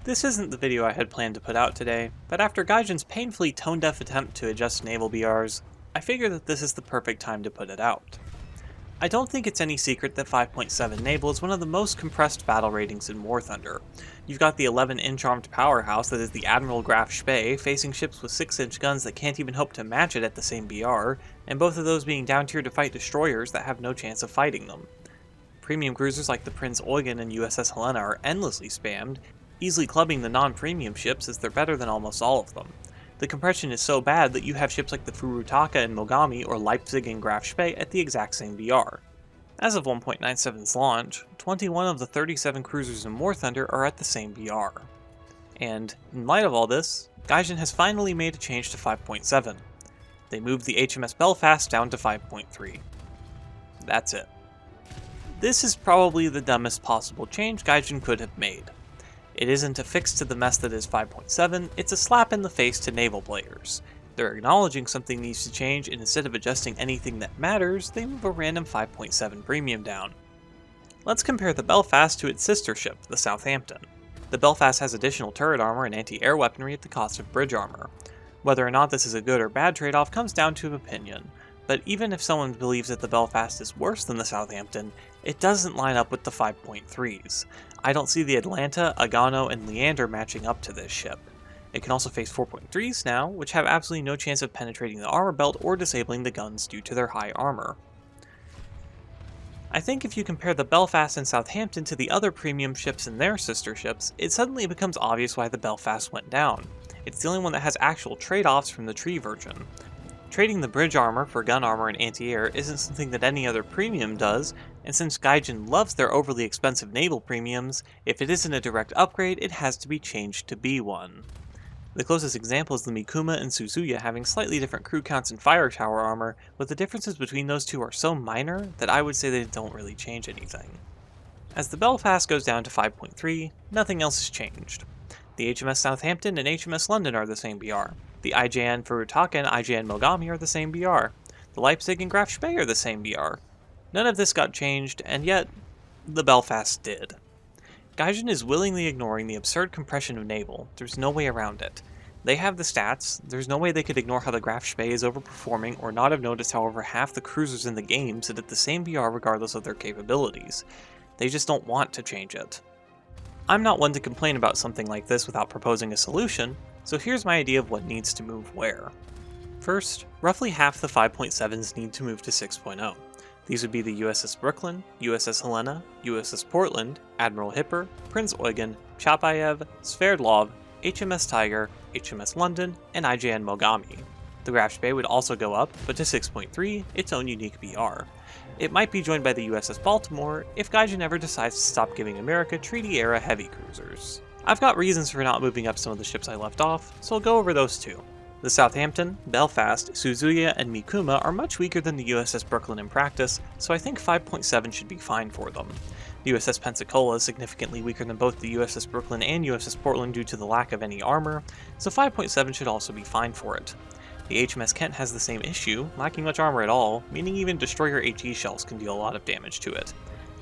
This isn't the video I had planned to put out today, but after Gaijin's painfully tone-deaf attempt to adjust naval BRs, I figure that this is the perfect time to put it out. I don't think it's any secret that 5.7 Naval is one of the most compressed battle ratings in War Thunder. You've got the 11-inch armed powerhouse that is the Admiral Graf Spee facing ships with 6-inch guns that can't even hope to match it at the same BR, and both of those being down tier to fight destroyers that have no chance of fighting them. Premium cruisers like the Prinz Eugen and USS Helena are endlessly spammed, easily clubbing the non-premium ships as they're better than almost all of them. The compression is so bad that you have ships like the Furutaka and Mogami or Leipzig and Graf Spee at the exact same BR. As of 1.97's launch, 21 of the 37 cruisers in War Thunder are at the same BR. And, in light of all this, Gaijin has finally made a change to 5.7. They moved the HMS Belfast down to 5.3. That's it. This is probably the dumbest possible change Gaijin could have made. It isn't a fix to the mess that is 5.7, it's a slap in the face to naval players. They're acknowledging something needs to change, and instead of adjusting anything that matters, they move a random 5.7 premium down. Let's compare the Belfast to its sister ship, the Southampton. The Belfast has additional turret armor and anti-air weaponry at the cost of bridge armor. Whether or not this is a good or bad trade-off comes down to opinion, but even if someone believes that the Belfast is worse than the Southampton, it doesn't line up with the 5.3s. I don't see the Atlanta, Agano, and Leander matching up to this ship. It can also face 4.3s now, which have absolutely no chance of penetrating the armor belt or disabling the guns due to their high armor. I think if you compare the Belfast and Southampton to the other premium ships and their sister ships, it suddenly becomes obvious why the Belfast went down. It's the only one that has actual trade-offs from the Tree version. Trading the bridge armor for gun armor and anti-air isn't something that any other premium does, and since Gaijin loves their overly expensive naval premiums, if it isn't a direct upgrade, it has to be changed to be one. The closest example is the Mikuma and Suzuya having slightly different crew counts and fire tower armor, but the differences between those two are so minor that I would say they don't really change anything. As the Belfast goes down to 5.3, nothing else has changed. The HMS Southampton and HMS London are the same BR. The IJN Furutaka and IJN Mogami are the same BR. The Leipzig and Graf Spee are the same BR. None of this got changed, and yet, the Belfast did. Gaijin is willingly ignoring the absurd compression of naval. There's no way around it. They have the stats, there's no way they could ignore how the Graf Spee is overperforming or not have noticed how over half the cruisers in the game sit at the same BR regardless of their capabilities. They just don't want to change it. I'm not one to complain about something like this without proposing a solution, so here's my idea of what needs to move where. First, roughly half the 5.7s need to move to 6.0. These would be the USS Brooklyn, USS Helena, USS Portland, Admiral Hipper, Prinz Eugen, Chapayev, Sverdlov, HMS Tiger, HMS London, and IJN Mogami. The Graf Spee would also go up, but to 6.3, its own unique BR. It might be joined by the USS Baltimore if Gaijin ever decides to stop giving America treaty-era heavy cruisers. I've got reasons for not moving up some of the ships I left off, so I'll go over those too. The Southampton, Belfast, Suzuya, and Mikuma are much weaker than the USS Brooklyn in practice, so I think 5.7 should be fine for them. The USS Pensacola is significantly weaker than both the USS Brooklyn and USS Portland due to the lack of any armor, so 5.7 should also be fine for it. The HMS Kent has the same issue, lacking much armor at all, meaning even destroyer HE shells can deal a lot of damage to it.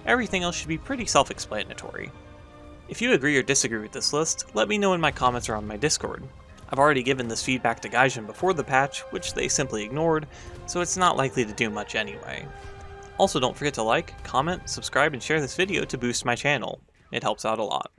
Everything else should be pretty self-explanatory. If you agree or disagree with this list, let me know in my comments or on my Discord. I've already given this feedback to Gaijin before the patch, which they simply ignored, so it's not likely to do much anyway. Also, don't forget to like, comment, subscribe, and share this video to boost my channel. It helps out a lot.